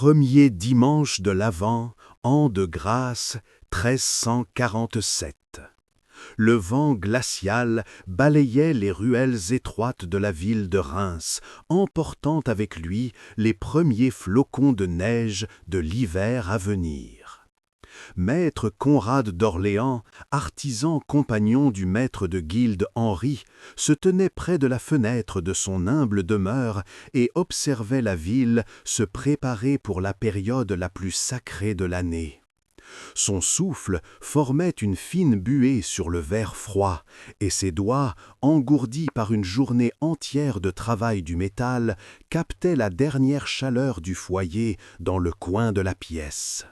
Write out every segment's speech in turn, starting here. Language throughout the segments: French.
Premier dimanche de l'Avent, an de grâce 1347. Le vent glacial balayait les ruelles étroites de la ville de Reims, emportant avec lui les premiers flocons de neige de l'hiver à venir. Maître Conrad d'Orléans, artisan compagnon du maître de guilde Henri, se tenait près de la fenêtre de son humble demeure et observait la ville se préparer pour la période la plus sacrée de l'année. Son souffle formait une fine buée sur le verre froid, et ses doigts, engourdis par une journée entière de travail du métal, captaient la dernière chaleur du foyer dans le coin de la pièce.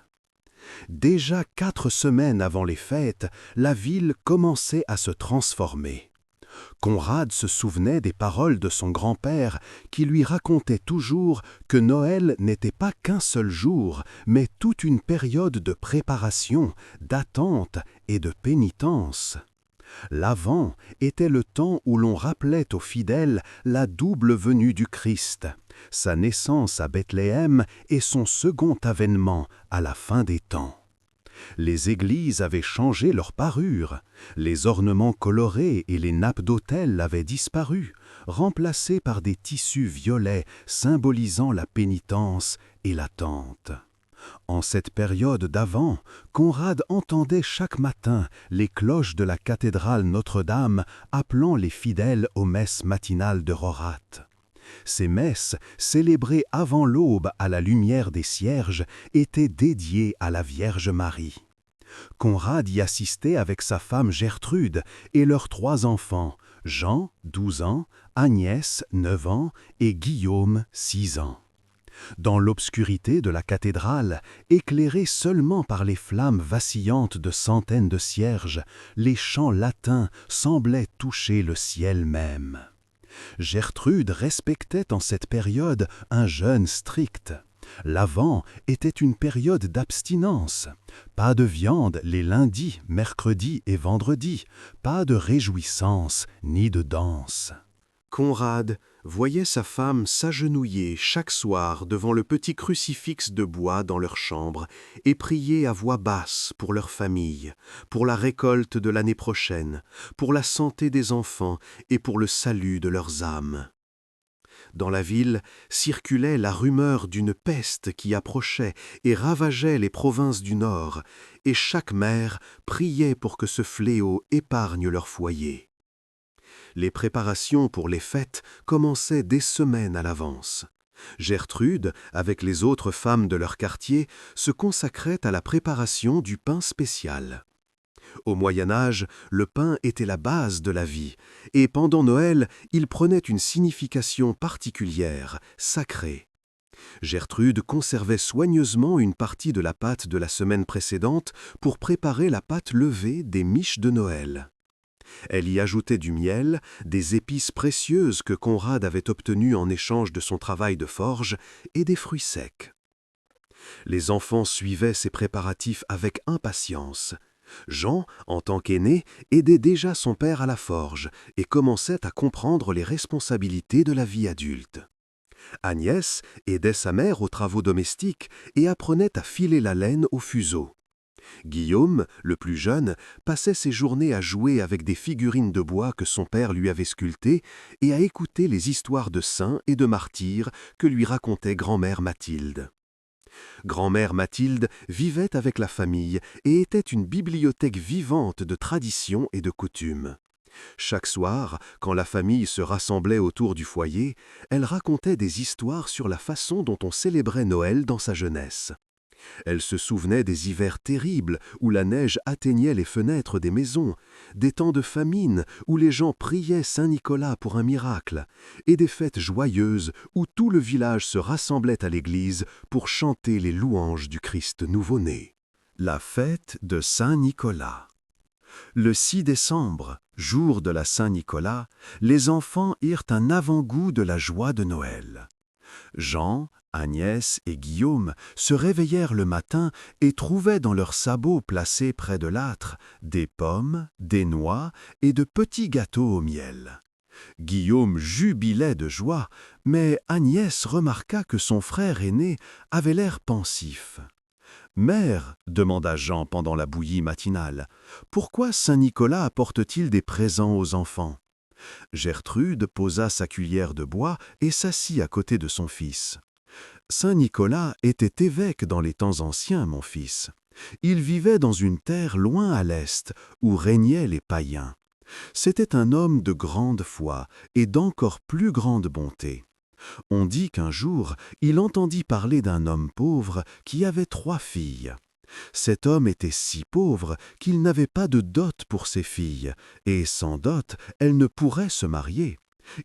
Déjà 4 semaines avant les fêtes, la ville commençait à se transformer. Conrad se souvenait des paroles de son grand-père qui lui racontait toujours que Noël n'était pas qu'un seul jour, mais toute une période de préparation, d'attente et de pénitence. L'Avent était le temps où l'on rappelait aux fidèles la double venue du Christ, sa naissance à Bethléem et son second avènement à la fin des temps. Les églises avaient changé leur parure, les ornements colorés et les nappes d'autel avaient disparu, remplacés par des tissus violets symbolisant la pénitence et l'attente. En cette période d'Avent, Conrad entendait chaque matin les cloches de la cathédrale Notre-Dame appelant les fidèles aux messes matinales de Rorat. Ces messes, célébrées avant l'aube à la lumière des cierges, étaient dédiées à la Vierge Marie. Conrad y assistait avec sa femme Gertrude et leurs 3 enfants, Jean, 12 ans, Agnès, 9 ans et Guillaume, 6 ans. Dans l'obscurité de la cathédrale, éclairée seulement par les flammes vacillantes de centaines de cierges, les chants latins semblaient toucher le ciel même. Gertrude respectait en cette période un jeûne strict. L'Avent était une période d'abstinence. Pas de viande les lundis, mercredis et vendredis, pas de réjouissance ni de danse. Conrad voyait sa femme s'agenouiller chaque soir devant le petit crucifix de bois dans leur chambre et prier à voix basse pour leur famille, pour la récolte de l'année prochaine, pour la santé des enfants et pour le salut de leurs âmes. Dans la ville circulait la rumeur d'une peste qui approchait et ravageait les provinces du Nord, et chaque mère priait pour que ce fléau épargne leur foyer. Les préparations pour les fêtes commençaient des semaines à l'avance. Gertrude, avec les autres femmes de leur quartier, se consacrait à la préparation du pain spécial. Au Moyen Âge, le pain était la base de la vie, et pendant Noël, il prenait une signification particulière, sacrée. Gertrude conservait soigneusement une partie de la pâte de la semaine précédente pour préparer la pâte levée des miches de Noël. Elle y ajoutait du miel, des épices précieuses que Conrad avait obtenues en échange de son travail de forge, et des fruits secs. Les enfants suivaient ces préparatifs avec impatience. Jean, en tant qu'aîné, aidait déjà son père à la forge et commençait à comprendre les responsabilités de la vie adulte. Agnès aidait sa mère aux travaux domestiques et apprenait à filer la laine au fuseau. Guillaume, le plus jeune, passait ses journées à jouer avec des figurines de bois que son père lui avait sculptées et à écouter les histoires de saints et de martyrs que lui racontait grand-mère Mathilde. Grand-mère Mathilde vivait avec la famille et était une bibliothèque vivante de traditions et de coutumes. Chaque soir, quand la famille se rassemblait autour du foyer, elle racontait des histoires sur la façon dont on célébrait Noël dans sa jeunesse. Elle se souvenait des hivers terribles où la neige atteignait les fenêtres des maisons, des temps de famine où les gens priaient Saint Nicolas pour un miracle, et des fêtes joyeuses où tout le village se rassemblait à l'église pour chanter les louanges du Christ nouveau-né. La fête de Saint Nicolas. Le 6 décembre, jour de la Saint-Nicolas, les enfants eurent un avant-goût de la joie de Noël. Jean, Agnès et Guillaume se réveillèrent le matin et trouvaient dans leurs sabots placés près de l'âtre des pommes, des noix et de petits gâteaux au miel. Guillaume jubilait de joie, mais Agnès remarqua que son frère aîné avait l'air pensif. « Mère, demanda Jean pendant la bouillie matinale, pourquoi Saint-Nicolas apporte-t-il des présents aux enfants ?» Gertrude posa sa cuillère de bois et s'assit à côté de son fils. « Saint-Nicolas était évêque dans les temps anciens, mon fils. Il vivait dans une terre loin à l'est, où régnaient les païens. C'était un homme de grande foi et d'encore plus grande bonté. On dit qu'un jour, il entendit parler d'un homme pauvre qui avait 3 filles. Cet homme était si pauvre qu'il n'avait pas de dot pour ses filles, et sans dot, elles ne pourraient se marier.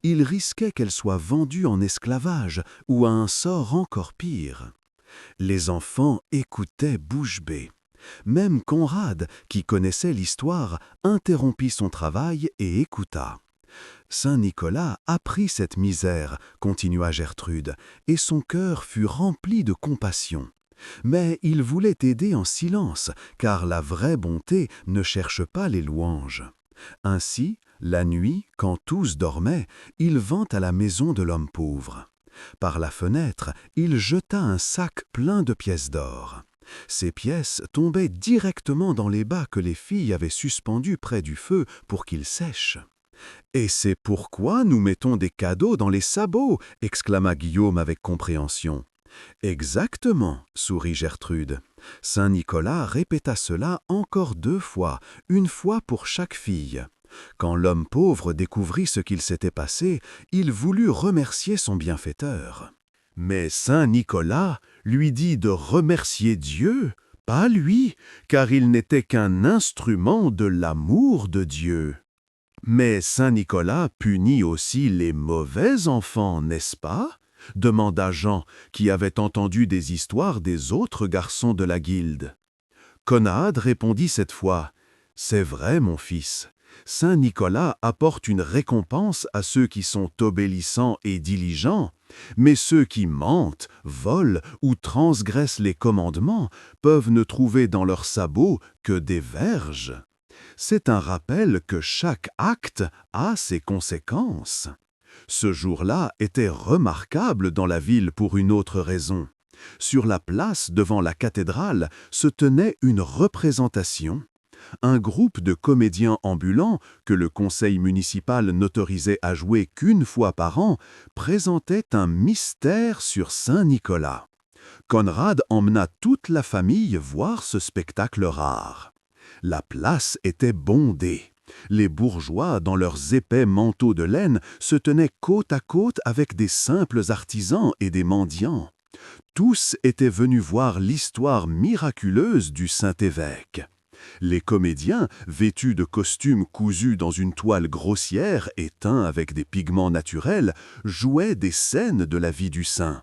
Il risquait qu'elles soient vendues en esclavage ou à un sort encore pire. Les enfants écoutaient bouche bée. Même Conrad, qui connaissait l'histoire, interrompit son travail et écouta. Saint Nicolas apprit cette misère, continua Gertrude, et son cœur fut rempli de compassion. Mais il voulait aider en silence, car la vraie bonté ne cherche pas les louanges. Ainsi, la nuit, quand tous dormaient, il vint à la maison de l'homme pauvre. Par la fenêtre, il jeta un sac plein de pièces d'or. Ces pièces tombaient directement dans les bas que les filles avaient suspendus près du feu pour qu'ils sèchent. « Et c'est pourquoi nous mettons des cadeaux dans les sabots !» exclama Guillaume avec compréhension. « Exactement, sourit Gertrude. Saint Nicolas répéta cela encore 2 fois, une fois pour chaque fille. Quand l'homme pauvre découvrit ce qu'il s'était passé, il voulut remercier son bienfaiteur. Mais Saint Nicolas lui dit de remercier Dieu, pas lui, car il n'était qu'un instrument de l'amour de Dieu. Mais Saint Nicolas punit aussi les mauvais enfants, n'est-ce pas ? Demanda Jean, qui avait entendu des histoires des autres garçons de la guilde. Conrad répondit cette fois, « C'est vrai, mon fils. Saint Nicolas apporte une récompense à ceux qui sont obéissants et diligents, mais ceux qui mentent, volent ou transgressent les commandements peuvent ne trouver dans leurs sabots que des verges. C'est un rappel que chaque acte a ses conséquences. » Ce jour-là était remarquable dans la ville pour une autre raison. Sur la place devant la cathédrale se tenait une représentation. Un groupe de comédiens ambulants, que le conseil municipal n'autorisait à jouer qu'1 fois par an, présentait un mystère sur Saint Nicolas. Conrad emmena toute la famille voir ce spectacle rare. La place était bondée. Les bourgeois, dans leurs épais manteaux de laine, se tenaient côte à côte avec des simples artisans et des mendiants. Tous étaient venus voir l'histoire miraculeuse du Saint-Évêque. Les comédiens, vêtus de costumes cousus dans une toile grossière et teints avec des pigments naturels, jouaient des scènes de la vie du saint.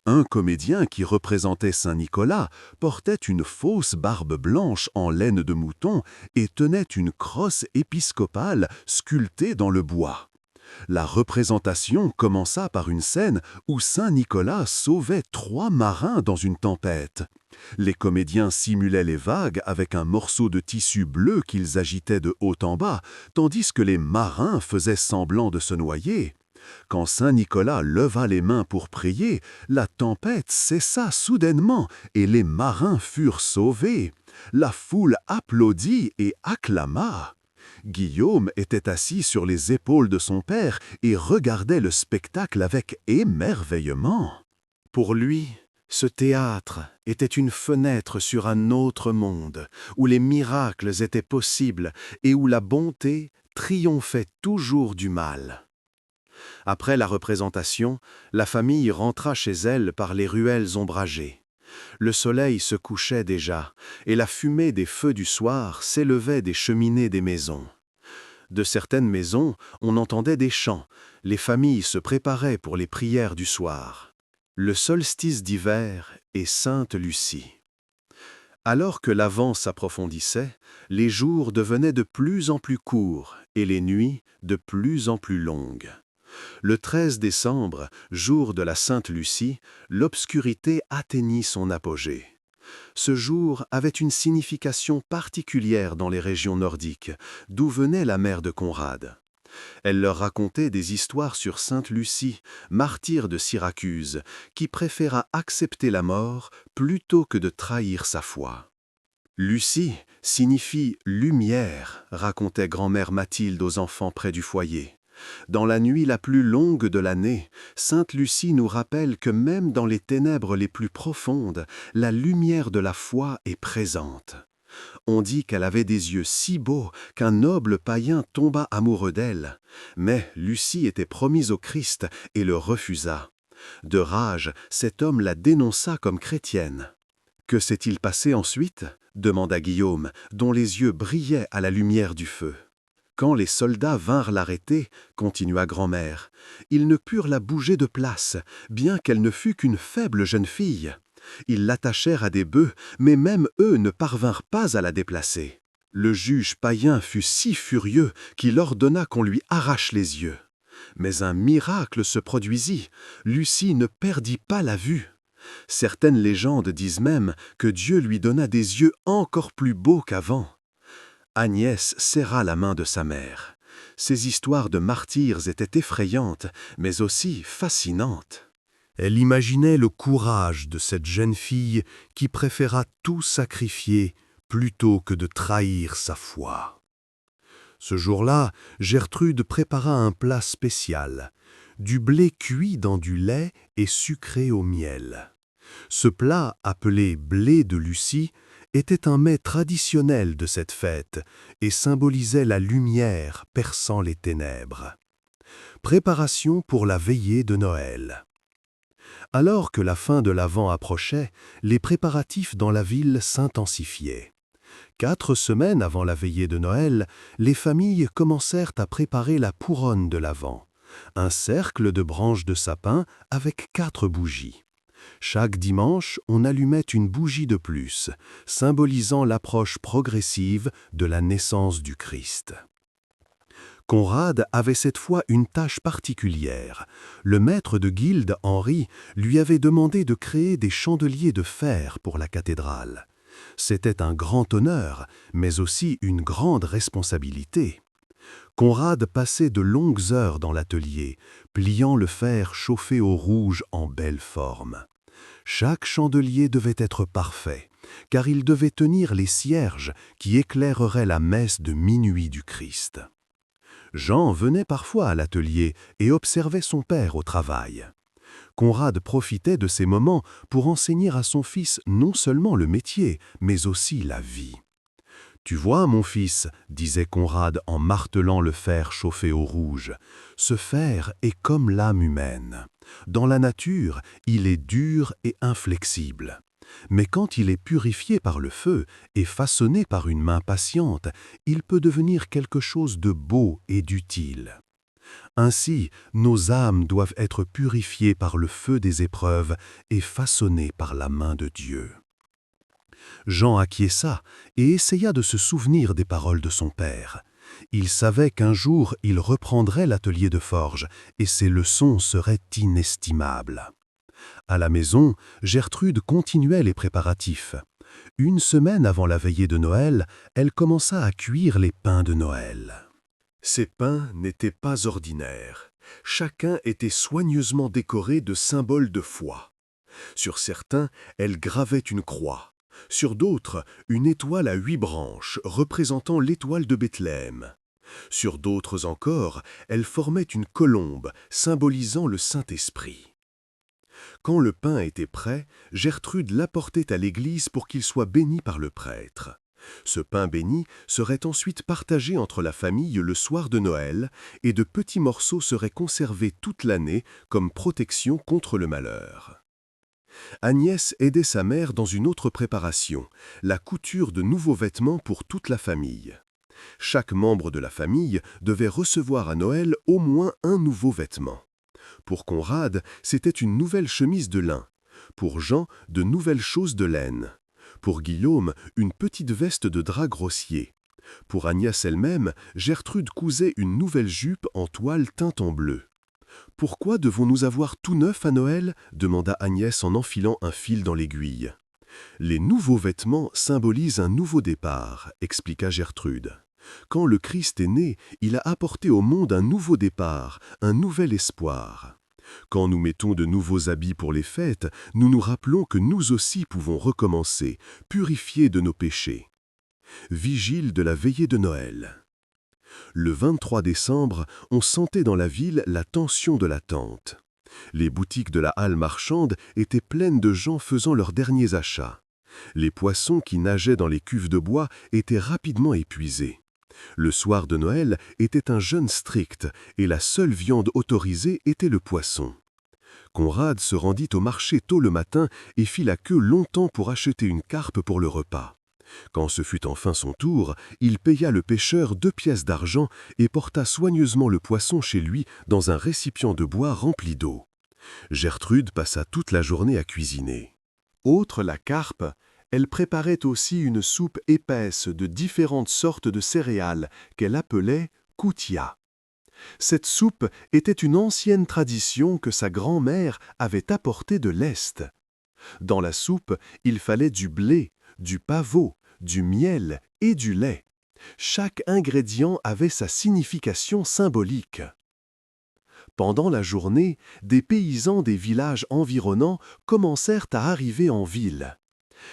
Un comédien qui représentait Saint Nicolas portait une fausse barbe blanche en laine de mouton et tenait une crosse épiscopale sculptée dans le bois. La représentation commença par une scène où Saint Nicolas sauvait 3 marins dans une tempête. Les comédiens simulaient les vagues avec un morceau de tissu bleu qu'ils agitaient de haut en bas, tandis que les marins faisaient semblant de se noyer. Quand Saint Nicolas leva les mains pour prier, la tempête cessa soudainement et les marins furent sauvés. La foule applaudit et acclama. Guillaume était assis sur les épaules de son père et regardait le spectacle avec émerveillement. Pour lui, ce théâtre était une fenêtre sur un autre monde, où les miracles étaient possibles et où la bonté triomphait toujours du mal. Après la représentation, la famille rentra chez elle par les ruelles ombragées. Le soleil se couchait déjà, et la fumée des feux du soir s'élevait des cheminées des maisons. De certaines maisons, on entendait des chants, les familles se préparaient pour les prières du soir. Le solstice d'hiver et Sainte Lucie. Alors que l'Avent s'approfondissait, les jours devenaient de plus en plus courts et les nuits de plus en plus longues. Le 13 décembre, jour de la Sainte Lucie, l'obscurité atteignit son apogée. Ce jour avait une signification particulière dans les régions nordiques, d'où venait la mère de Conrad. Elle leur racontait des histoires sur Sainte Lucie, martyre de Syracuse, qui préféra accepter la mort plutôt que de trahir sa foi. Lucie signifie « lumière », racontait grand-mère Mathilde aux enfants près du foyer. Dans la nuit la plus longue de l'année, Sainte Lucie nous rappelle que même dans les ténèbres les plus profondes, la lumière de la foi est présente. On dit qu'elle avait des yeux si beaux qu'un noble païen tomba amoureux d'elle. Mais Lucie était promise au Christ et le refusa. De rage, cet homme la dénonça comme chrétienne. « Que s'est-il passé ensuite ?» demanda Guillaume, dont les yeux brillaient à la lumière du feu. « Quand les soldats vinrent l'arrêter, continua grand-mère, ils ne purent la bouger de place, bien qu'elle ne fût qu'une faible jeune fille. Ils l'attachèrent à des bœufs, mais même eux ne parvinrent pas à la déplacer. Le juge païen fut si furieux qu'il ordonna qu'on lui arrache les yeux. Mais un miracle se produisit. Lucie ne perdit pas la vue. Certaines légendes disent même que Dieu lui donna des yeux encore plus beaux qu'avant. Agnès serra la main de sa mère. Ces histoires de martyrs étaient effrayantes, mais aussi fascinantes. Elle imaginait le courage de cette jeune fille qui préféra tout sacrifier plutôt que de trahir sa foi. Ce jour-là, Gertrude prépara un plat spécial, du blé cuit dans du lait et sucré au miel. Ce plat, appelé blé de Lucie, était un mets traditionnel de cette fête et symbolisait la lumière perçant les ténèbres. Préparation pour la veillée de Noël. Alors que la fin de l'Avent approchait, les préparatifs dans la ville s'intensifiaient. 4 semaines avant la veillée de Noël, les familles commencèrent à préparer la couronne de l'Avent, un cercle de branches de sapin avec 4 bougies. Chaque dimanche, on allumait une bougie de plus, symbolisant l'approche progressive de la naissance du Christ. Conrad avait cette fois une tâche particulière. Le maître de guilde, Henri, lui avait demandé de créer des chandeliers de fer pour la cathédrale. C'était un grand honneur, mais aussi une grande responsabilité. Conrad passait de longues heures dans l'atelier, pliant le fer chauffé au rouge en belle forme. Chaque chandelier devait être parfait, car il devait tenir les cierges qui éclaireraient la messe de minuit du Christ. Jean venait parfois à l'atelier et observait son père au travail. Conrad profitait de ces moments pour enseigner à son fils non seulement le métier, mais aussi la vie. « Tu vois, mon fils, disait Conrad en martelant le fer chauffé au rouge, ce fer est comme l'âme humaine. Dans la nature, il est dur et inflexible. Mais quand il est purifié par le feu et façonné par une main patiente, il peut devenir quelque chose de beau et d'utile. Ainsi, nos âmes doivent être purifiées par le feu des épreuves et façonnées par la main de Dieu. » Jean acquiesça et essaya de se souvenir des paroles de son père. Il savait qu'un jour il reprendrait l'atelier de forge et ses leçons seraient inestimables. À la maison, Gertrude continuait les préparatifs. 1 semaine avant la veillée de Noël, elle commença à cuire les pains de Noël. Ces pains n'étaient pas ordinaires. Chacun était soigneusement décoré de symboles de foi. Sur certains, elle gravait une croix. Sur d'autres, une étoile à 8 branches, représentant l'étoile de Bethléem. Sur d'autres encore, elle formait une colombe, symbolisant le Saint-Esprit. Quand le pain était prêt, Gertrude l'apportait à l'église pour qu'il soit béni par le prêtre. Ce pain béni serait ensuite partagé entre la famille le soir de Noël et de petits morceaux seraient conservés toute l'année comme protection contre le malheur. Agnès aidait sa mère dans une autre préparation, la couture de nouveaux vêtements pour toute la famille. Chaque membre de la famille devait recevoir à Noël au moins un nouveau vêtement. Pour Conrad, c'était une nouvelle chemise de lin. Pour Jean, de nouvelles choses de laine. Pour Guillaume, une petite veste de drap grossier. Pour Agnès elle-même, Gertrude cousait une nouvelle jupe en toile teinte en bleu. « Pourquoi devons-nous avoir tout neuf à Noël ?» demanda Agnès en enfilant un fil dans l'aiguille. « Les nouveaux vêtements symbolisent un nouveau départ » expliqua Gertrude. Quand le Christ est né, il a apporté au monde un nouveau départ, un nouvel espoir. Quand nous mettons de nouveaux habits pour les fêtes, nous nous rappelons que nous aussi pouvons recommencer, purifiés de nos péchés. Vigile de la veillée de Noël. Le 23 décembre, on sentait dans la ville la tension de l'attente. Les boutiques de la halle marchande étaient pleines de gens faisant leurs derniers achats. Les poissons qui nageaient dans les cuves de bois étaient rapidement épuisés. Le soir de Noël était un jeûne strict et la seule viande autorisée était le poisson. Conrad se rendit au marché tôt le matin et fit la queue longtemps pour acheter une carpe pour le repas. Quand ce fut enfin son tour, il paya le pêcheur 2 pièces d'argent et porta soigneusement le poisson chez lui dans un récipient de bois rempli d'eau. Gertrude passa toute la journée à cuisiner. Outre la carpe, elle préparait aussi une soupe épaisse de différentes sortes de céréales qu'elle appelait koutia. Cette soupe était une ancienne tradition que sa grand-mère avait apportée de l'Est. Dans la soupe, il fallait du blé, du pavot, du miel et du lait. Chaque ingrédient avait sa signification symbolique. Pendant la journée, des paysans des villages environnants commencèrent à arriver en ville.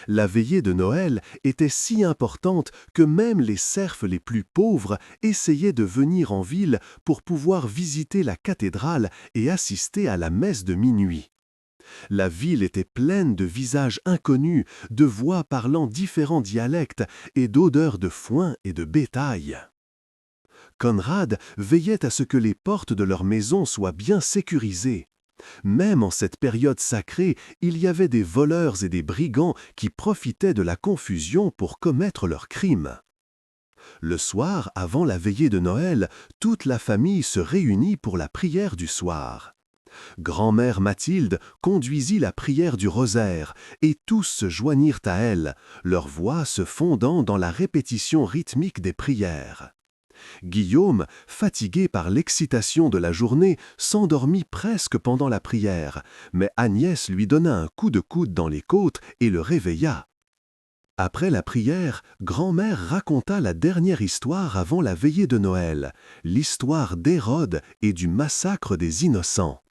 La veillée de Noël était si importante que même les serfs les plus pauvres essayaient de venir en ville pour pouvoir visiter la cathédrale et assister à la messe de minuit. La ville était pleine de visages inconnus, de voix parlant différents dialectes et d'odeurs de foin et de bétail. Conrad veillait à ce que les portes de leur maison soient bien sécurisées. Même en cette période sacrée, il y avait des voleurs et des brigands qui profitaient de la confusion pour commettre leurs crimes. Le soir, avant la veillée de Noël, toute la famille se réunit pour la prière du soir. Grand-mère Mathilde conduisit la prière du rosaire, et tous se joignirent à elle, leurs voix se fondant dans la répétition rythmique des prières. Guillaume, fatigué par l'excitation de la journée, s'endormit presque pendant la prière, mais Agnès lui donna un coup de coude dans les côtes et le réveilla. Après la prière, grand-mère raconta la dernière histoire avant la veillée de Noël, l'histoire d'Hérode et du massacre des innocents.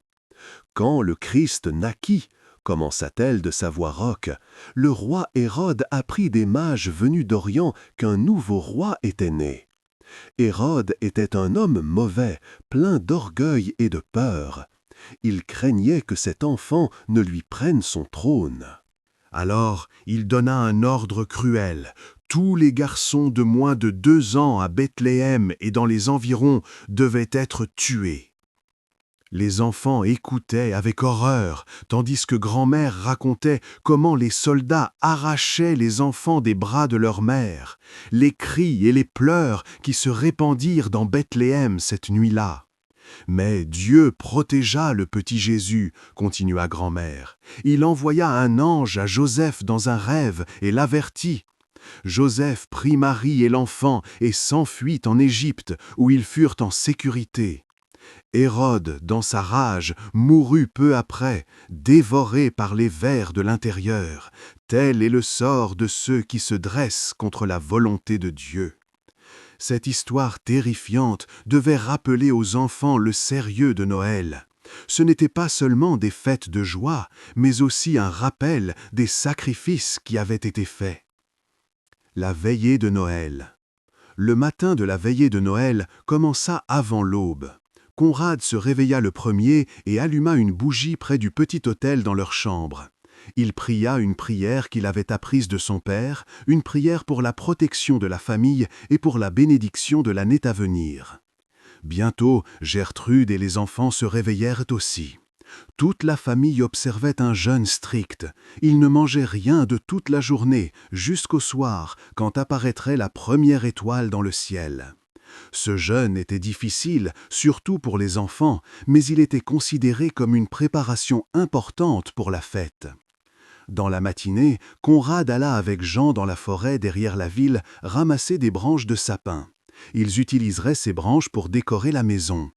Quand le Christ naquit, commença-t-elle de sa voix rauque, le roi Hérode apprit des mages venus d'Orient qu'un nouveau roi était né. Hérode était un homme mauvais, plein d'orgueil et de peur. Il craignait que cet enfant ne lui prenne son trône. Alors il donna un ordre cruel. Tous les garçons de moins de 2 ans à Bethléem et dans les environs devaient être tués. Les enfants écoutaient avec horreur, tandis que grand-mère racontait comment les soldats arrachaient les enfants des bras de leur mère, les cris et les pleurs qui se répandirent dans Bethléem cette nuit-là. Mais Dieu protégea le petit Jésus, continua grand-mère. Il envoya un ange à Joseph dans un rêve et l'avertit. Joseph prit Marie et l'enfant et s'enfuit en Égypte, où ils furent en sécurité. Hérode, dans sa rage, mourut peu après, dévoré par les vers de l'intérieur. Tel est le sort de ceux qui se dressent contre la volonté de Dieu. Cette histoire terrifiante devait rappeler aux enfants le sérieux de Noël. Ce n'était pas seulement des fêtes de joie, mais aussi un rappel des sacrifices qui avaient été faits. La veillée de Noël. Le matin de la veillée de Noël commença avant l'aube. Conrad se réveilla le premier et alluma une bougie près du petit autel dans leur chambre. Il pria une prière qu'il avait apprise de son père, une prière pour la protection de la famille et pour la bénédiction de l'année à venir. Bientôt, Gertrude et les enfants se réveillèrent aussi. Toute la famille observait un jeûne strict. Ils ne mangeaient rien de toute la journée, jusqu'au soir, quand apparaîtrait la première étoile dans le ciel. Ce jeûne était difficile, surtout pour les enfants, mais il était considéré comme une préparation importante pour la fête. Dans la matinée, Conrad alla avec Jean dans la forêt derrière la ville ramasser des branches de sapin. Ils utiliseraient ces branches pour décorer la maison.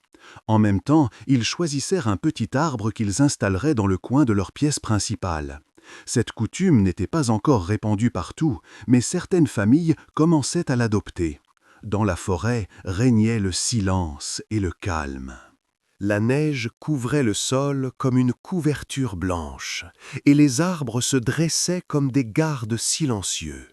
En même temps, ils choisissèrent un petit arbre qu'ils installeraient dans le coin de leur pièce principale. Cette coutume n'était pas encore répandue partout, mais certaines familles commençaient à l'adopter. Dans la forêt régnait le silence et le calme. La neige couvrait le sol comme une couverture blanche, et les arbres se dressaient comme des gardes silencieux.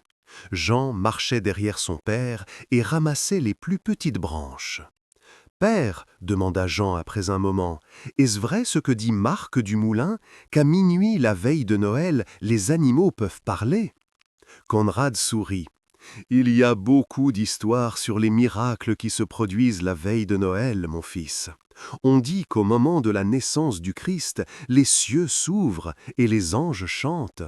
Jean marchait derrière son père et ramassait les plus petites branches. « Père, demanda Jean après un moment, est-ce vrai ce que dit Marc du Moulin, qu'à minuit la veille de Noël, les animaux peuvent parler ?» Conrad sourit. « Il y a beaucoup d'histoires sur les miracles qui se produisent la veille de Noël, mon fils. On dit qu'au moment de la naissance du Christ, les cieux s'ouvrent et les anges chantent.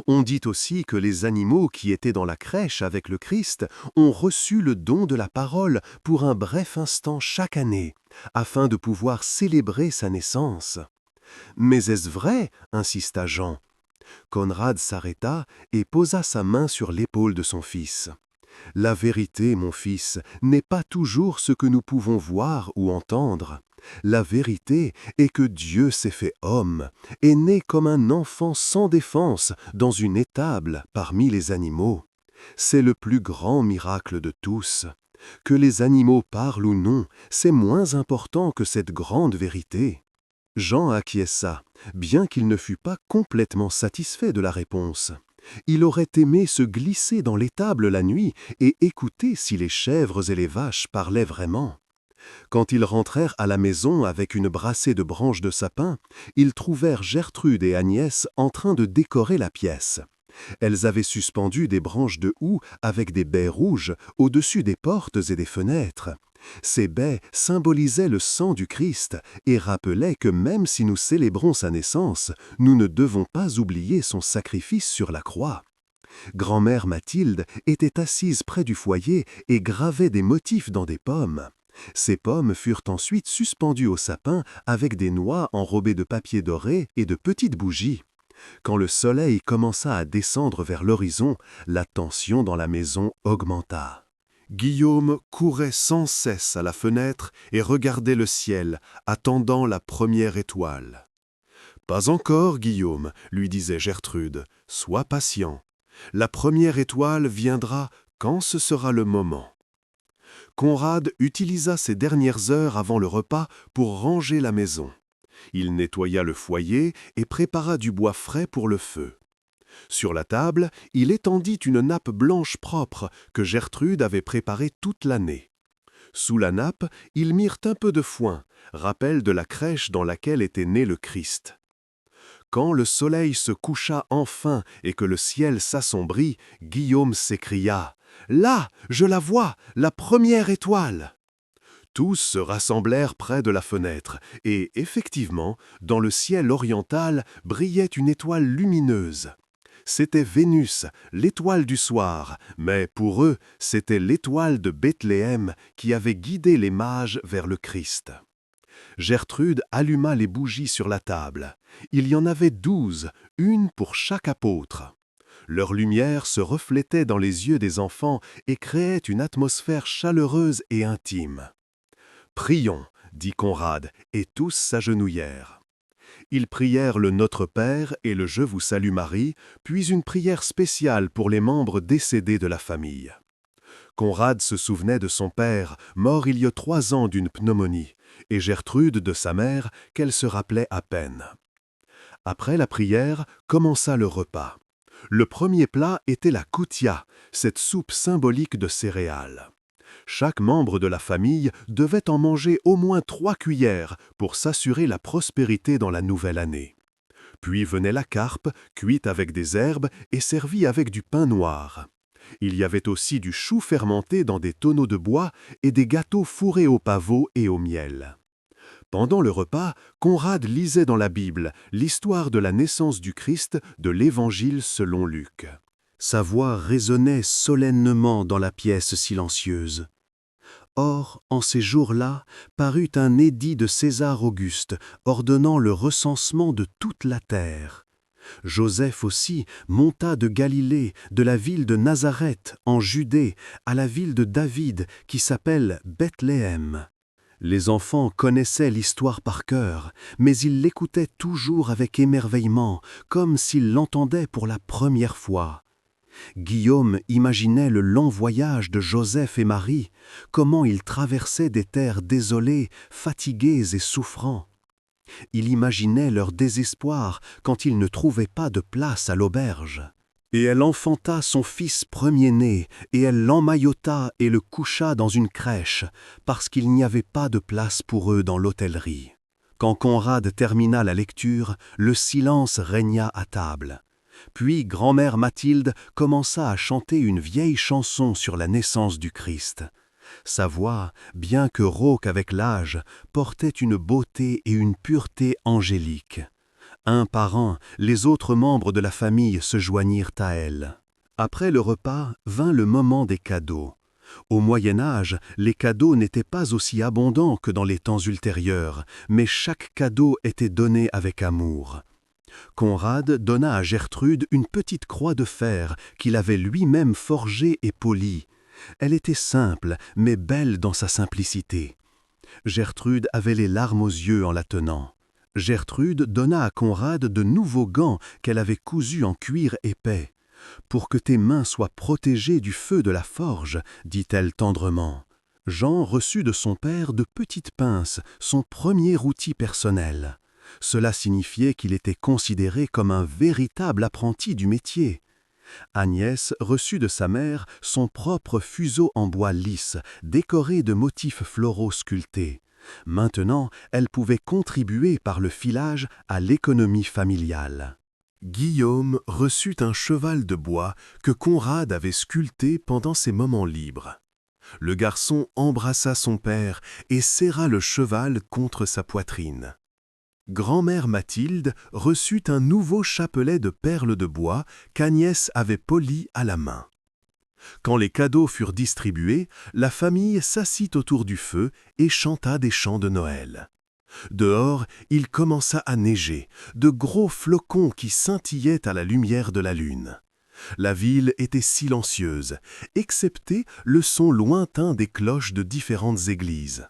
On dit aussi que les animaux qui étaient dans la crèche avec le Christ ont reçu le don de la parole pour un bref instant chaque année, afin de pouvoir célébrer sa naissance. « Mais est-ce vrai ?» insista Jean. Conrad s'arrêta et posa sa main sur l'épaule de son fils. « La vérité, mon fils, n'est pas toujours ce que nous pouvons voir ou entendre. La vérité est que Dieu s'est fait homme, est né comme un enfant sans défense dans une étable parmi les animaux. C'est le plus grand miracle de tous. Que les animaux parlent ou non, c'est moins important que cette grande vérité. » Jean acquiesça, bien qu'il ne fût pas complètement satisfait de la réponse. Il aurait aimé se glisser dans l'étable la nuit et écouter si les chèvres et les vaches parlaient vraiment. Quand ils rentrèrent à la maison avec une brassée de branches de sapin, ils trouvèrent Gertrude et Agnès en train de décorer la pièce. Elles avaient suspendu des branches de houx avec des baies rouges au-dessus des portes et des fenêtres. Ces baies symbolisaient le sang du Christ et rappelaient que même si nous célébrons sa naissance, nous ne devons pas oublier son sacrifice sur la croix. Grand-mère Mathilde était assise près du foyer et gravait des motifs dans des pommes. Ces pommes furent ensuite suspendues au sapin avec des noix enrobées de papier doré et de petites bougies. Quand le soleil commença à descendre vers l'horizon, la tension dans la maison augmenta. Guillaume courait sans cesse à la fenêtre et regardait le ciel, attendant la première étoile. « Pas encore, Guillaume, lui disait Gertrude, sois patient. La première étoile viendra quand ce sera le moment. » Conrad utilisa ses dernières heures avant le repas pour ranger la maison. Il nettoya le foyer et prépara du bois frais pour le feu. Sur la table, il étendit une nappe blanche propre que Gertrude avait préparée toute l'année. Sous la nappe, ils mirent un peu de foin, rappel de la crèche dans laquelle était né le Christ. Quand le soleil se coucha enfin et que le ciel s'assombrit, Guillaume s'écria « Là, je la vois, la première étoile !» Tous se rassemblèrent près de la fenêtre, et effectivement, dans le ciel oriental brillait une étoile lumineuse. C'était Vénus, l'étoile du soir, mais pour eux, c'était l'étoile de Bethléem qui avait guidé les mages vers le Christ. Gertrude alluma les bougies sur la table. Il y en avait 12, une pour chaque apôtre. Leur lumière se reflétait dans les yeux des enfants et créait une atmosphère chaleureuse et intime. « Prions, dit Conrad, et tous s'agenouillèrent. Ils prièrent le Notre Père et le Je vous salue Marie, puis une prière spéciale pour les membres décédés de la famille. Conrad se souvenait de son père, mort il y a 3 ans d'une pneumonie, et Gertrude de sa mère, qu'elle se rappelait à peine. Après la prière, commença le repas. Le premier plat était la koutia, cette soupe symbolique de céréales. Chaque membre de la famille devait en manger au moins 3 cuillères pour s'assurer la prospérité dans la nouvelle année. Puis venait la carpe, cuite avec des herbes et servie avec du pain noir. Il y avait aussi du chou fermenté dans des tonneaux de bois et des gâteaux fourrés au pavot et au miel. Pendant le repas, Conrad lisait dans la Bible l'histoire de la naissance du Christ de l'Évangile selon Luc. Sa voix résonnait solennement dans la pièce silencieuse. Or, en ces jours-là, parut un édit de César Auguste ordonnant le recensement de toute la terre. Joseph aussi monta de Galilée, de la ville de Nazareth, en Judée, à la ville de David, qui s'appelle Bethléem. Les enfants connaissaient l'histoire par cœur, mais ils l'écoutaient toujours avec émerveillement, comme s'ils l'entendaient pour la première fois. Guillaume imaginait le long voyage de Joseph et Marie, comment ils traversaient des terres désolées, fatigués et souffrants. Il imaginait leur désespoir quand ils ne trouvaient pas de place à l'auberge. Et elle enfanta son fils premier-né, et elle l'emmaillota et le coucha dans une crèche, parce qu'il n'y avait pas de place pour eux dans l'hôtellerie. Quand Conrad termina la lecture, le silence régna à table. Puis grand-mère Mathilde commença à chanter une vieille chanson sur la naissance du Christ. Sa voix, bien que rauque avec l'âge, portait une beauté et une pureté angéliques. Un par un, les autres membres de la famille se joignirent à elle. Après le repas, vint le moment des cadeaux. Au Moyen Âge, les cadeaux n'étaient pas aussi abondants que dans les temps ultérieurs, mais chaque cadeau était donné avec amour. Conrad donna à Gertrude une petite croix de fer qu'il avait lui-même forgée et polie. Elle était simple, mais belle dans sa simplicité. Gertrude avait les larmes aux yeux en la tenant. Gertrude donna à Conrad de nouveaux gants qu'elle avait cousus en cuir épais. « Pour que tes mains soient protégées du feu de la forge, dit-elle tendrement. » Jean reçut de son père de petites pinces, son premier outil personnel. Cela signifiait qu'il était considéré comme un véritable apprenti du métier. Agnès reçut de sa mère son propre fuseau en bois lisse, décoré de motifs floraux sculptés. Maintenant, elle pouvait contribuer par le filage à l'économie familiale. Guillaume reçut un cheval de bois que Conrad avait sculpté pendant ses moments libres. Le garçon embrassa son père et serra le cheval contre sa poitrine. Grand-mère Mathilde reçut un nouveau chapelet de perles de bois qu'Agnès avait poli à la main. Quand les cadeaux furent distribués, la famille s'assit autour du feu et chanta des chants de Noël. Dehors, il commença à neiger, de gros flocons qui scintillaient à la lumière de la lune. La ville était silencieuse, excepté le son lointain des cloches de différentes églises.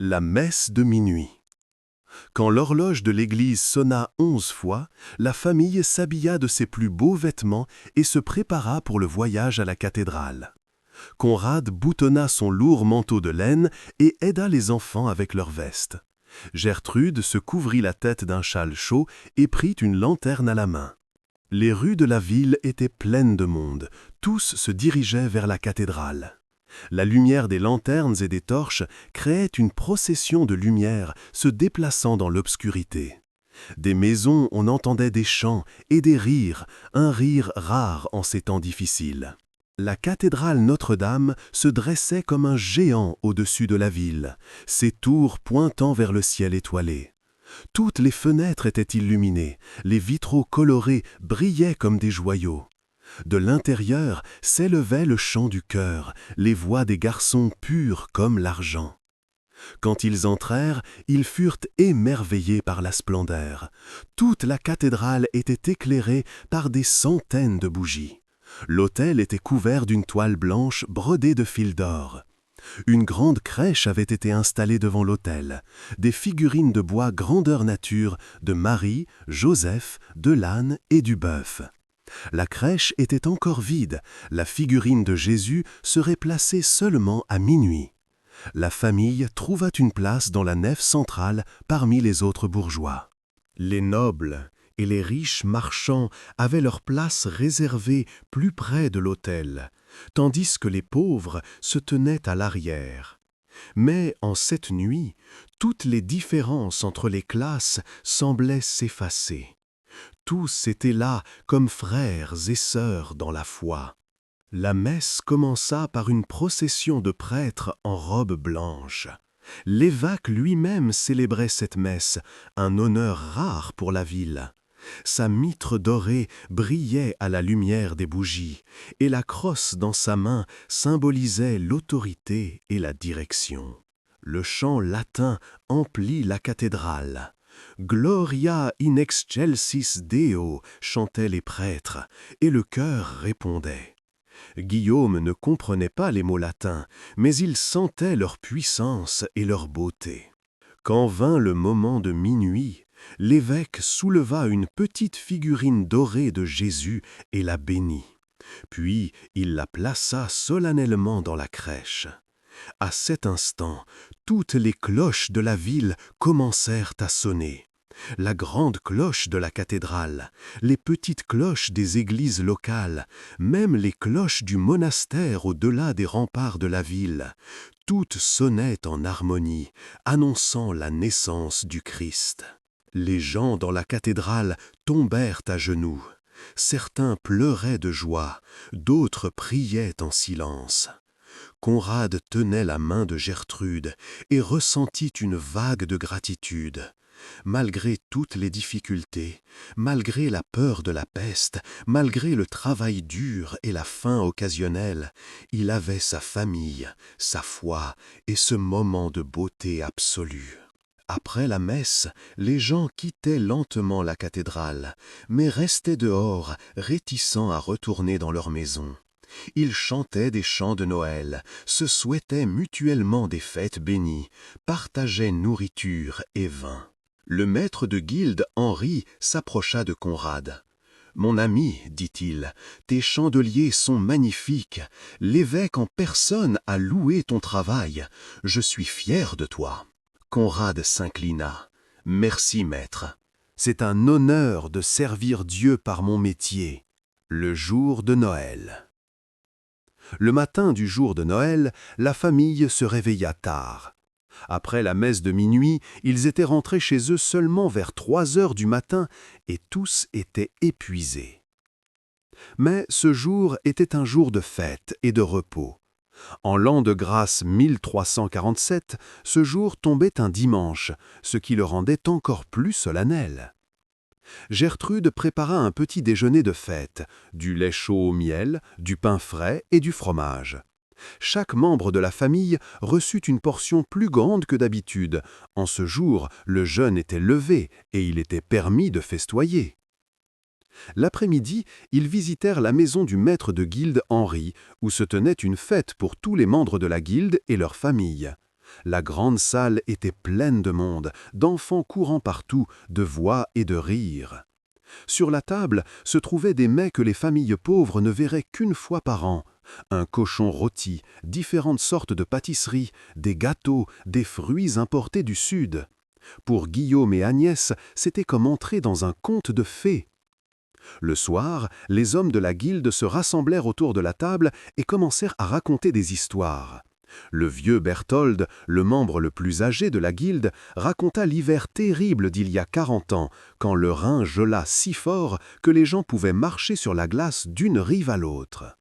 La messe de minuit. Quand l'horloge de l'église sonna 11 fois, la famille s'habilla de ses plus beaux vêtements et se prépara pour le voyage à la cathédrale. Conrad boutonna son lourd manteau de laine et aida les enfants avec leurs vestes. Gertrude se couvrit la tête d'un châle chaud et prit une lanterne à la main. Les rues de la ville étaient pleines de monde, tous se dirigeaient vers la cathédrale. La lumière des lanternes et des torches créait une procession de lumière se déplaçant dans l'obscurité. Des maisons on entendait des chants et des rires, un rire rare en ces temps difficiles. La cathédrale Notre-Dame se dressait comme un géant au-dessus de la ville, ses tours pointant vers le ciel étoilé. Toutes les fenêtres étaient illuminées, les vitraux colorés brillaient comme des joyaux. De l'intérieur s'élevait le chant du chœur, les voix des garçons pures comme l'argent. Quand ils entrèrent, ils furent émerveillés par la splendeur. Toute la cathédrale était éclairée par des centaines de bougies. L'autel était couvert d'une toile blanche brodée de fils d'or. Une grande crèche avait été installée devant l'autel, des figurines de bois grandeur nature de Marie, Joseph, de l'âne et du bœuf. La crèche était encore vide, la figurine de Jésus serait placée seulement à minuit. La famille trouva une place dans la nef centrale parmi les autres bourgeois. Les nobles et les riches marchands avaient leur place réservée plus près de l'autel, tandis que les pauvres se tenaient à l'arrière. Mais en cette nuit, toutes les différences entre les classes semblaient s'effacer. Tous étaient là comme frères et sœurs dans la foi. La messe commença par une procession de prêtres en robe blanche. L'évêque lui-même célébrait cette messe, un honneur rare pour la ville. Sa mitre dorée brillait à la lumière des bougies, et la crosse dans sa main symbolisait l'autorité et la direction. Le chant latin emplit la cathédrale. « Gloria in excelsis Deo » chantaient les prêtres, et le chœur répondait. Guillaume ne comprenait pas les mots latins, mais il sentait leur puissance et leur beauté. Quand vint le moment de minuit, l'évêque souleva une petite figurine dorée de Jésus et la bénit. Puis il la plaça solennellement dans la crèche. À cet instant, toutes les cloches de la ville commencèrent à sonner. La grande cloche de la cathédrale, les petites cloches des églises locales, même les cloches du monastère au-delà des remparts de la ville, toutes sonnaient en harmonie, annonçant la naissance du Christ. Les gens dans la cathédrale tombèrent à genoux. Certains pleuraient de joie, d'autres priaient en silence. Conrad tenait la main de Gertrude et ressentit une vague de gratitude. Malgré toutes les difficultés, malgré la peur de la peste, malgré le travail dur et la faim occasionnelle, il avait sa famille, sa foi et ce moment de beauté absolue. Après la messe, les gens quittaient lentement la cathédrale, mais restaient dehors, réticents à retourner dans leur maison. Ils chantaient des chants de Noël, se souhaitaient mutuellement des fêtes bénies, partageaient nourriture et vin. Le maître de guilde, Henri, s'approcha de Conrad. « Mon ami, dit-il, tes chandeliers sont magnifiques. L'évêque en personne a loué ton travail. Je suis fier de toi. » Conrad s'inclina. « Merci, maître. C'est un honneur de servir Dieu par mon métier. » Le jour de Noël. Le matin du jour de Noël, la famille se réveilla tard. Après la messe de minuit, ils étaient rentrés chez eux seulement vers 3 heures du matin et tous étaient épuisés. Mais ce jour était un jour de fête et de repos. En l'an de grâce 1347, ce jour tombait un dimanche, ce qui le rendait encore plus solennel. Gertrude prépara un petit déjeuner de fête, du lait chaud au miel, du pain frais et du fromage. Chaque membre de la famille reçut une portion plus grande que d'habitude. En ce jour, le jeûne était levé et il était permis de festoyer. L'après-midi, ils visitèrent la maison du maître de guilde Henri, où se tenait une fête pour tous les membres de la guilde et leurs familles. La grande salle était pleine de monde, d'enfants courant partout, de voix et de rires. Sur la table se trouvaient des mets que les familles pauvres ne verraient qu'une fois par an. Un cochon rôti, différentes sortes de pâtisseries, des gâteaux, des fruits importés du Sud. Pour Guillaume et Agnès, c'était comme entrer dans un conte de fées. Le soir, les hommes de la guilde se rassemblèrent autour de la table et commencèrent à raconter des histoires. Le vieux Berthold, le membre le plus âgé de la guilde, raconta l'hiver terrible d'il y a 40 ans, quand le Rhin gela si fort que les gens pouvaient marcher sur la glace d'une rive à l'autre.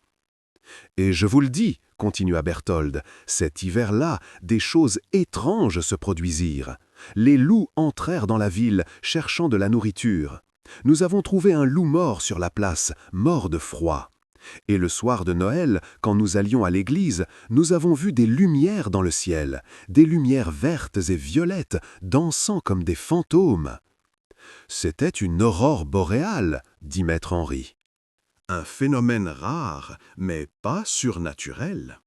« Et je vous le dis, continua Berthold, cet hiver-là, des choses étranges se produisirent. Les loups entrèrent dans la ville, cherchant de la nourriture. Nous avons trouvé un loup mort sur la place, mort de froid. Et le soir de Noël, quand nous allions à l'église, nous avons vu des lumières dans le ciel, des lumières vertes et violettes, dansant comme des fantômes. »« C'était une aurore boréale, dit maître Henri. »« Un phénomène rare, mais pas surnaturel. »«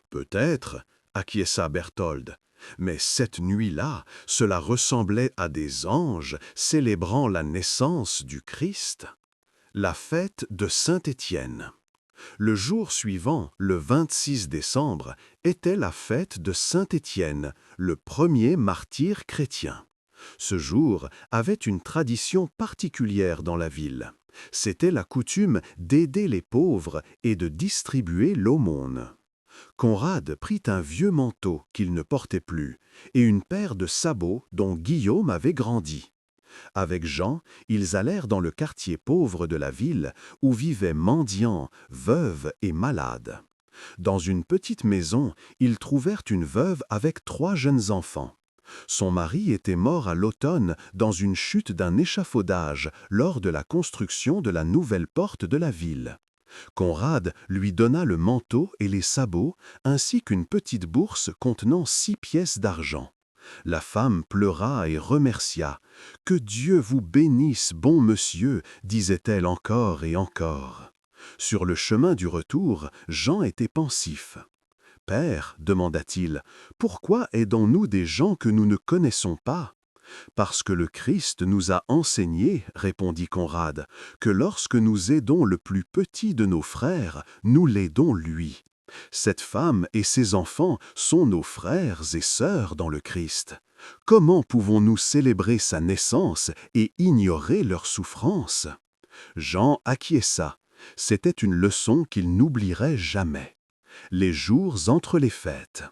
Peut-être, acquiesça Berthold. Mais cette nuit-là, cela ressemblait à des anges célébrant la naissance du Christ. » La fête de Saint-Étienne. Le jour suivant, le 26 décembre, était la fête de Saint-Étienne, le premier martyr chrétien. Ce jour avait une tradition particulière dans la ville. C'était la coutume d'aider les pauvres et de distribuer l'aumône. Conrad prit un vieux manteau qu'il ne portait plus et une paire de sabots dont Guillaume avait grandi. Avec Jean, ils allèrent dans le quartier pauvre de la ville où vivaient mendiants, veuves et malades. Dans une petite maison, ils trouvèrent une veuve avec 3 jeunes enfants. Son mari était mort à l'automne dans une chute d'un échafaudage lors de la construction de la nouvelle porte de la ville. Conrad lui donna le manteau et les sabots, ainsi qu'une petite bourse contenant 6 pièces d'argent. La femme pleura et remercia. « Que Dieu vous bénisse, bon monsieur !» disait-elle encore et encore. Sur le chemin du retour, Jean était pensif. « Père, demanda-t-il, pourquoi aidons-nous des gens que nous ne connaissons pas ? Parce que le Christ nous a enseigné, répondit Conrad, que lorsque nous aidons le plus petit de nos frères, nous l'aidons lui. Cette femme et ses enfants sont nos frères et sœurs dans le Christ. Comment pouvons-nous célébrer sa naissance et ignorer leur souffrance? Jean acquiesça. C'était une leçon qu'il n'oublierait jamais. Les jours entre les fêtes.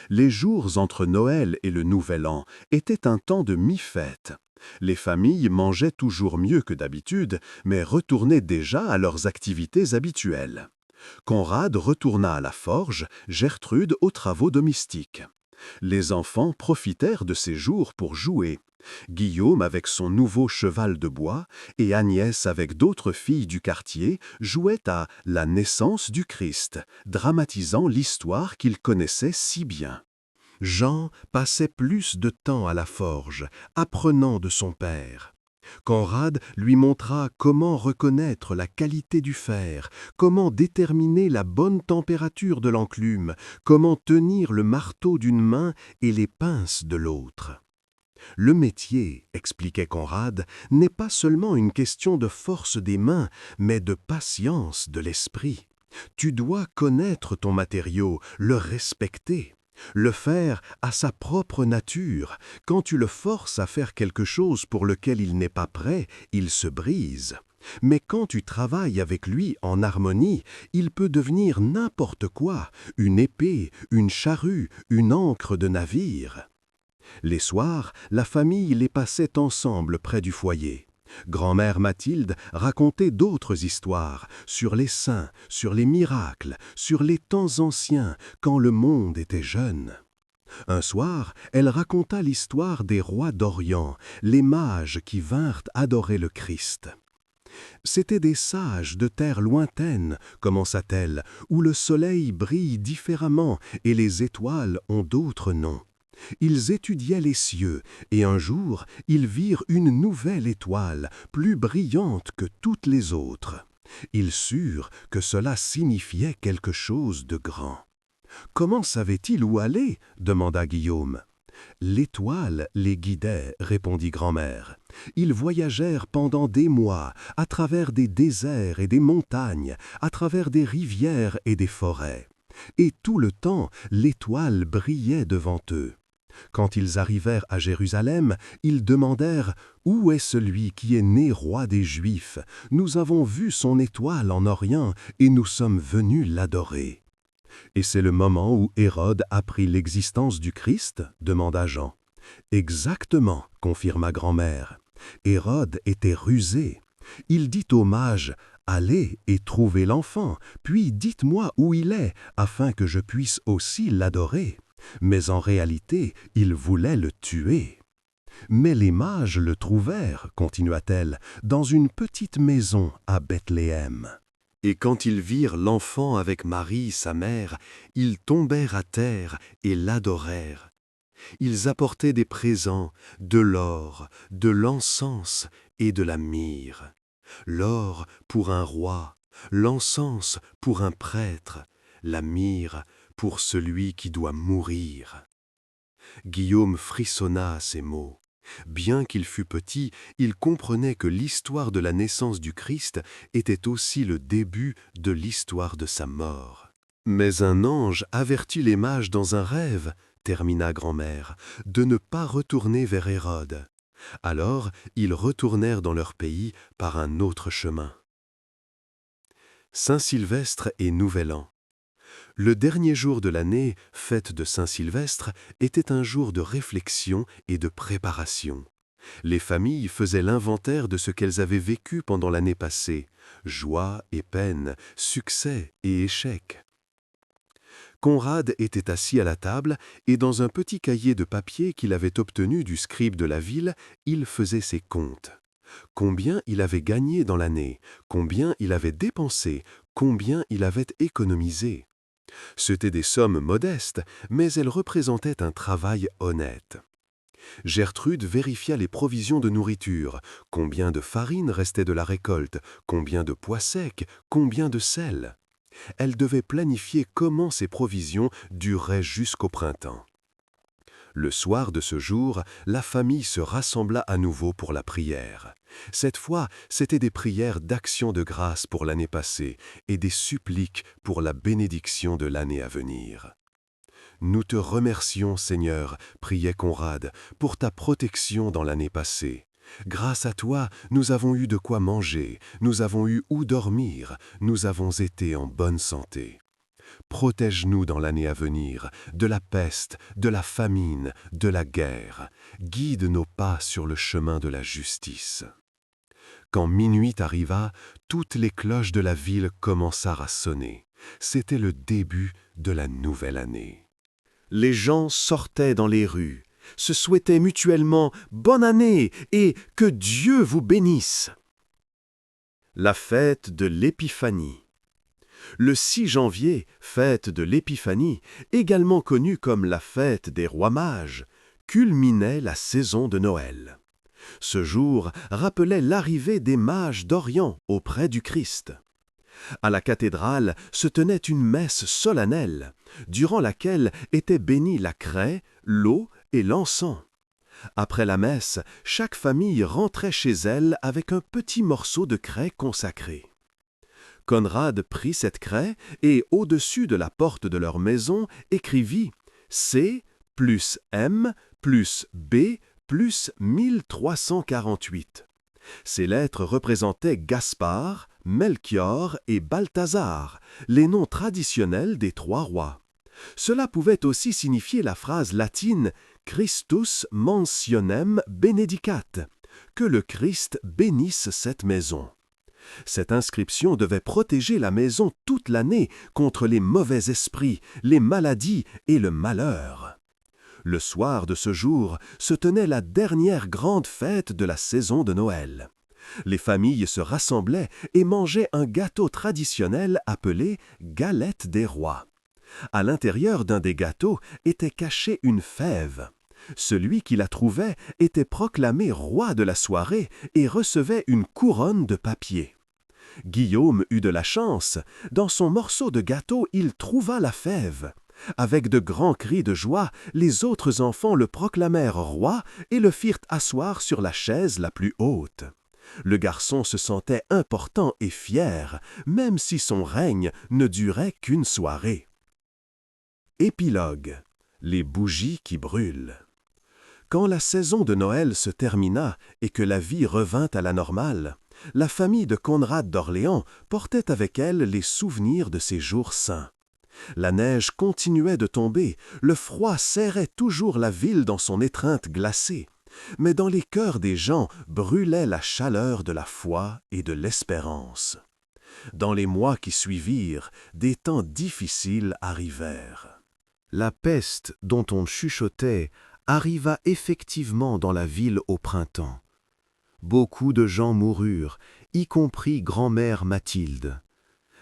Les jours entre Noël et le Nouvel An étaient un temps de mi-fête. Les familles mangeaient toujours mieux que d'habitude, mais retournaient déjà à leurs activités habituelles. Conrad retourna à la forge, Gertrude aux travaux domestiques. Les enfants profitèrent de ces jours pour jouer. Guillaume avec son nouveau cheval de bois et Agnès avec d'autres filles du quartier jouaient à la naissance du Christ, dramatisant l'histoire qu'ils connaissaient si bien. Jean passait plus de temps à la forge, apprenant de son père. Conrad lui montra comment reconnaître la qualité du fer, comment déterminer la bonne température de l'enclume, comment tenir le marteau d'une main et les pinces de l'autre. Le métier, expliquait Conrad, n'est pas seulement une question de force des mains, mais de patience de l'esprit. Tu dois connaître ton matériau, le respecter. Le fer a sa propre nature. Quand tu le forces à faire quelque chose pour lequel il n'est pas prêt, il se brise. Mais quand tu travailles avec lui en harmonie, il peut devenir n'importe quoi, une épée, une charrue, une ancre de navire. Les soirs, la famille les passait ensemble près du foyer. Grand-mère Mathilde racontait d'autres histoires sur les saints, sur les miracles, sur les temps anciens, quand le monde était jeune. Un soir, elle raconta l'histoire des rois d'Orient, les mages qui vinrent adorer le Christ. C'étaient des sages de terres lointaines, commença-t-elle, où le soleil brille différemment et les étoiles ont d'autres noms. Ils étudiaient les cieux, et un jour, ils virent une nouvelle étoile, plus brillante que toutes les autres. Ils surent que cela signifiait quelque chose de grand. « Comment savaient-ils où aller ?» demanda Guillaume. « L'étoile les guidait, » répondit grand-mère. « Ils voyagèrent pendant des mois, à travers des déserts et des montagnes, à travers des rivières et des forêts. Et tout le temps, l'étoile brillait devant eux. Quand ils arrivèrent à Jérusalem, ils demandèrent « Où est celui qui est né roi des Juifs? Nous avons vu son étoile en Orient et nous sommes venus l'adorer. » « Et c'est le moment où Hérode apprit l'existence du Christ ?» demanda Jean. « Exactement, » confirma grand-mère. Hérode était rusé. Il dit aux mages « Allez et trouvez l'enfant, puis dites-moi où il est, afin que je puisse aussi l'adorer. » Mais en réalité, il voulait le tuer. « Mais les mages le trouvèrent, » continua-t-elle, « dans une petite maison à Bethléem. Et quand ils virent l'enfant avec Marie, sa mère, ils tombèrent à terre et l'adorèrent. Ils apportaient des présents, de l'or, de l'encens et de la myrrhe. L'or pour un roi, l'encens pour un prêtre, la myrrhe pour celui qui doit mourir. » Guillaume frissonna à ces mots. Bien qu'il fût petit, il comprenait que l'histoire de la naissance du Christ était aussi le début de l'histoire de sa mort. Mais un ange avertit les mages dans un rêve, termina grand-mère, de ne pas retourner vers Hérode. Alors ils retournèrent dans leur pays par un autre chemin. Saint-Sylvestre et Nouvel An. Le dernier jour de l'année, fête de Saint-Sylvestre, était un jour de réflexion et de préparation. Les familles faisaient l'inventaire de ce qu'elles avaient vécu pendant l'année passée, joie et peine, succès et échecs. Conrad était assis à la table et dans un petit cahier de papier qu'il avait obtenu du scribe de la ville, il faisait ses comptes. Combien il avait gagné dans l'année, combien il avait dépensé, combien il avait économisé. C'étaient des sommes modestes, mais elles représentaient un travail honnête. Gertrude vérifia les provisions de nourriture, combien de farine restait de la récolte, combien de pois secs, combien de sel. Elle devait planifier comment ces provisions dureraient jusqu'au printemps. Le soir de ce jour, la famille se rassembla à nouveau pour la prière. Cette fois, c'étaient des prières d'action de grâce pour l'année passée et des suppliques pour la bénédiction de l'année à venir. « Nous te remercions, Seigneur, priait Conrad, pour ta protection dans l'année passée. Grâce à toi, nous avons eu de quoi manger, nous avons eu où dormir, nous avons été en bonne santé. Protège-nous dans l'année à venir, de la peste, de la famine, de la guerre. Guide nos pas sur le chemin de la justice. » Quand minuit arriva, toutes les cloches de la ville commencèrent à sonner. C'était le début de la nouvelle année. Les gens sortaient dans les rues, se souhaitaient mutuellement « Bonne année » et « Que Dieu vous bénisse ». La fête de l'Épiphanie. Le 6 janvier, fête de l'Épiphanie, également connue comme la fête des rois mages, culminait la saison de Noël. Ce jour rappelait l'arrivée des mages d'Orient auprès du Christ. À la cathédrale se tenait une messe solennelle, durant laquelle étaient bénis la craie, l'eau et l'encens. Après la messe, chaque famille rentrait chez elle avec un petit morceau de craie consacré. Conrad prit cette craie et, au-dessus de la porte de leur maison, écrivit « C plus M plus B plus 1348 ». Ces lettres représentaient Gaspard, Melchior et Balthazar, les noms traditionnels des trois rois. Cela pouvait aussi signifier la phrase latine « Christus mansionem benedicat », que le Christ bénisse cette maison. Cette inscription devait protéger la maison toute l'année contre les mauvais esprits, les maladies et le malheur. Le soir de ce jour se tenait la dernière grande fête de la saison de Noël. Les familles se rassemblaient et mangeaient un gâteau traditionnel appelé « galette des rois ». À l'intérieur d'un des gâteaux était cachée une fève. Celui qui la trouvait était proclamé roi de la soirée et recevait une couronne de papier. Guillaume eut de la chance. Dans son morceau de gâteau, il trouva la fève. Avec de grands cris de joie, les autres enfants le proclamèrent roi et le firent asseoir sur la chaise la plus haute. Le garçon se sentait important et fier, même si son règne ne durait qu'une soirée. Épilogue. Les bougies qui brûlent. Quand la saison de Noël se termina et que la vie revint à la normale, la famille de Conrad d'Orléans portait avec elle les souvenirs de ces jours saints. La neige continuait de tomber, le froid serrait toujours la ville dans son étreinte glacée, mais dans les cœurs des gens brûlait la chaleur de la foi et de l'espérance. Dans les mois qui suivirent, des temps difficiles arrivèrent. La peste dont on chuchotait arriva effectivement dans la ville au printemps. Beaucoup de gens moururent, y compris grand-mère Mathilde.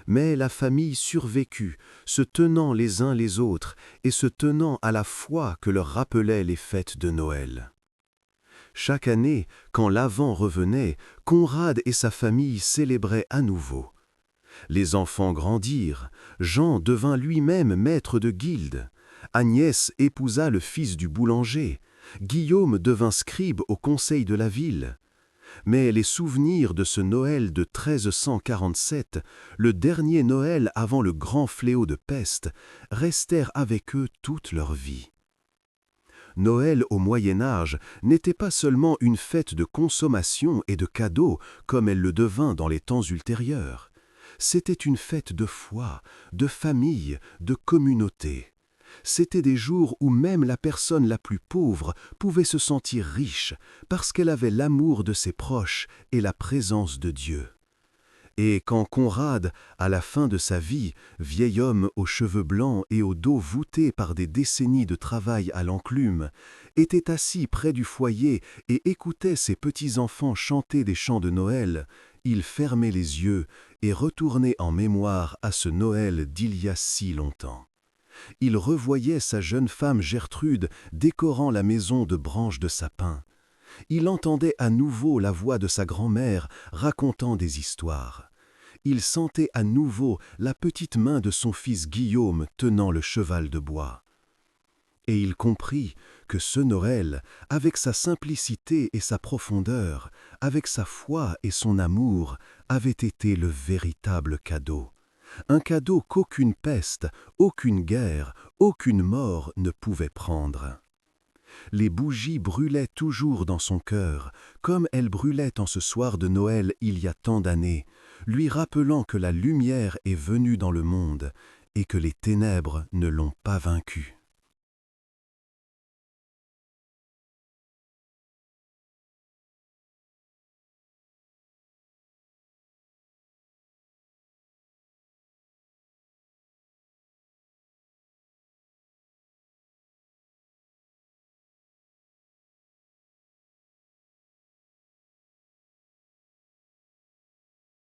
Mais la famille survécut, se tenant les uns les autres et se tenant à la foi que leur rappelaient les fêtes de Noël. Chaque année, quand l'Avent revenait, Conrad et sa famille célébraient à nouveau. Les enfants grandirent, Jean devint lui-même maître de guilde, Agnès épousa le fils du boulanger, Guillaume devint scribe au conseil de la ville. Mais les souvenirs de ce Noël de 1347, le dernier Noël avant le grand fléau de peste, restèrent avec eux toute leur vie. Noël au Moyen Âge n'était pas seulement une fête de consommation et de cadeaux comme elle le devint dans les temps ultérieurs. C'était une fête de foi, de famille, de communauté. C'étaient des jours où même la personne la plus pauvre pouvait se sentir riche parce qu'elle avait l'amour de ses proches et la présence de Dieu. Et quand Conrad, à la fin de sa vie, vieil homme aux cheveux blancs et au dos voûté par des décennies de travail à l'enclume, était assis près du foyer et écoutait ses petits-enfants chanter des chants de Noël, il fermait les yeux et retournait en mémoire à ce Noël d'il y a si longtemps. Il revoyait sa jeune femme Gertrude décorant la maison de branches de sapin. Il entendait à nouveau la voix de sa grand-mère racontant des histoires. Il sentait à nouveau la petite main de son fils Guillaume tenant le cheval de bois. Et il comprit que ce Noël, avec sa simplicité et sa profondeur, avec sa foi et son amour, avait été le véritable cadeau. Un cadeau qu'aucune peste, aucune guerre, aucune mort ne pouvait prendre. Les bougies brûlaient toujours dans son cœur, comme elles brûlaient en ce soir de Noël il y a tant d'années, lui rappelant que la lumière est venue dans le monde et que les ténèbres ne l'ont pas vaincu.